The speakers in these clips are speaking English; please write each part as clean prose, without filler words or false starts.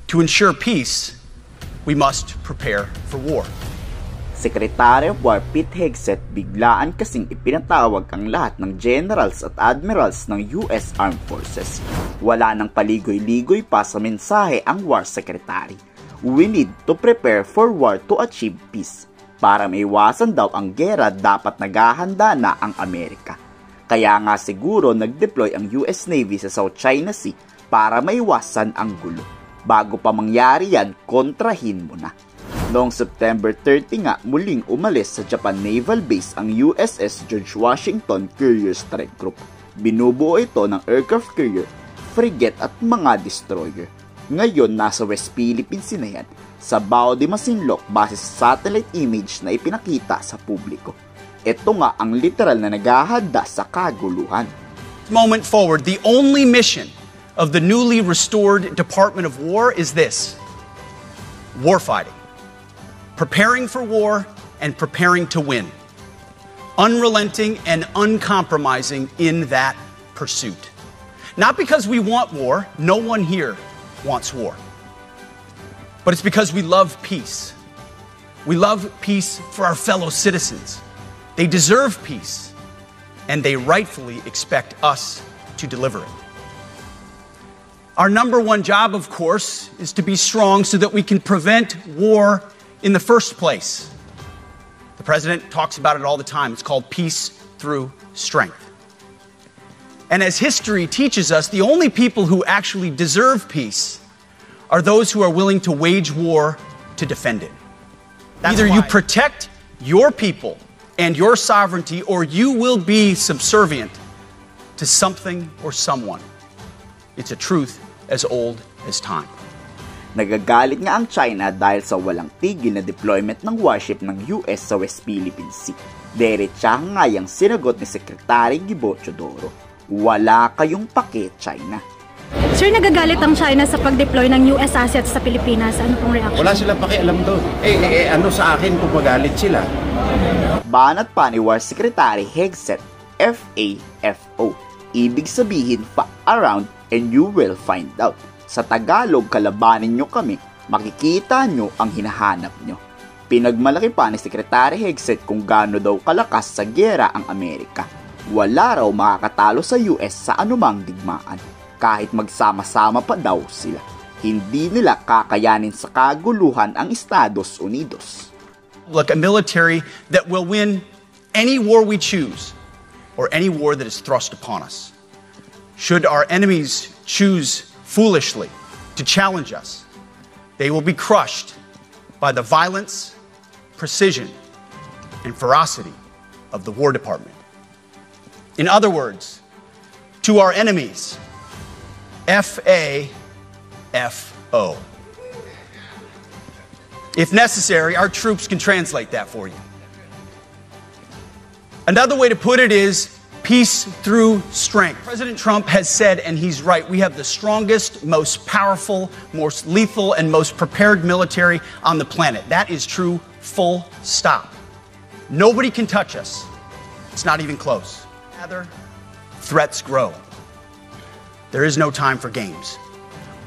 To ensure peace, we must prepare for war. Secretary of War Pete Hegseth biglaan kasing ipinatawag ang lahat ng generals at admirals ng US Armed Forces. Wala nang paligoy-ligoy pa sa mensahe ang War Secretary. We need to prepare for war to achieve peace. Para maiwasan daw ang gera, dapat naghahanda na ang Amerika. Kaya nga siguro nag-deploy ang US Navy sa South China Sea para maiwasan ang gulo. Bago pa mangyari yan, kontrahin mo na. Noong September 30 nga, muling umalis sa Japan Naval Base ang USS George Washington Carrier Strike Group. Binubuo ito ng aircraft carrier, frigate at mga destroyer. Ngayon, nasa West Philippines na yan, sa Bao de Masinloc base sa satellite image na ipinakita sa publiko. Ito nga ang literal na naghahanda sa kaguluhan. Moment forward, the only mission of the newly restored Department of War is this: warfighting. Preparing for war and preparing to win. Unrelenting and uncompromising in that pursuit. Not because we want war, no one here wants war. But it's because we love peace. We love peace for our fellow citizens. They deserve peace, and they rightfully expect us to deliver it. Our number one job, of course, is to be strong so that we can prevent war in the first place. The president talks about it all the time. It's called peace through strength. And as history teaches us, the only people who actually deserve peace are those who are willing to wage war to defend it. Either you protect your people and your sovereignty, or you will be subservient to something or someone. It's a truth as old as time. Nagagalit nga ang China dahil sa walang tigil na deployment ng warship ng US sa West Philippine Sea. Diretsahan nga yung sinagot ni Secretary Gibo Teodoro. Wala kayong pake, China. Sir, nagagalit ang China sa pag-deploy ng US assets sa Pilipinas. Ano pong reaction? Wala silang pakialam doon. Ano sa akin kung magalit sila? Banat pa ni War Secretary Hegseth, FAFO. Ibig sabihin, fa around and you will find out. Sa Tagalog, kalabanin nyo kami, makikita nyo ang hinahanap nyo. Pinagmalaki pa ni Secretary Hegseth kung gaano daw kalakas sa giyera ang Amerika. Wala raw makakatalo sa US sa anumang digmaan, kahit magsama-sama pa daw sila. Hindi nila kakayanin sa kaguluhan ang Estados Unidos. Like a military that will win any war we choose, or any war that is thrust upon us. Should our enemies choose foolishly to challenge us, they will be crushed by the violence, precision, and ferocity of the War Department. In other words, to our enemies, FAFO. If necessary, our troops can translate that for you. Another way to put it is peace through strength. President Trump has said, and he's right, we have the strongest, most powerful, most lethal, and most prepared military on the planet. That is true, full stop. Nobody can touch us. It's not even close. Rather, threats grow. There is no time for games.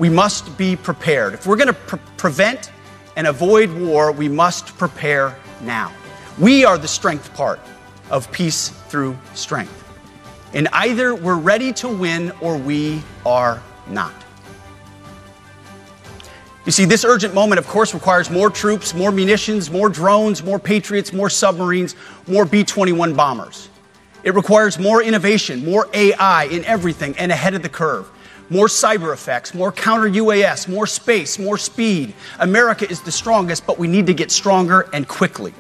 We must be prepared. If we're going to prevent and avoid war, we must prepare now. We are the strength part of peace through strength. And either we're ready to win or we are not. You see, this urgent moment, of course, requires more troops, more munitions, more drones, more Patriots, more submarines, more B-21 bombers. It requires more innovation, more AI in everything and ahead of the curve. More cyber effects, more counter-UAS, more space, more speed. America is the strongest, but we need to get stronger and quickly.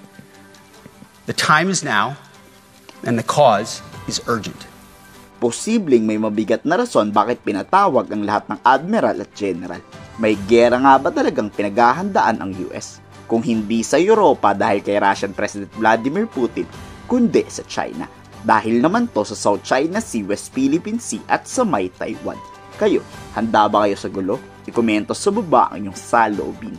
The time is now, and the cause is urgent. Posibleng may mabigat na rason bakit pinatawag ang lahat ng admiral at general. May gera nga ba talagang pinaghahandaan ang US? Kung hindi sa Europa dahil kay Russian President Vladimir Putin, kundi sa China. Dahil naman to sa South China Sea, West Philippine Sea at sa may Taiwan. Kayo, handa ba kayo sa gulo? I-komento sa baba ang inyong saloobin.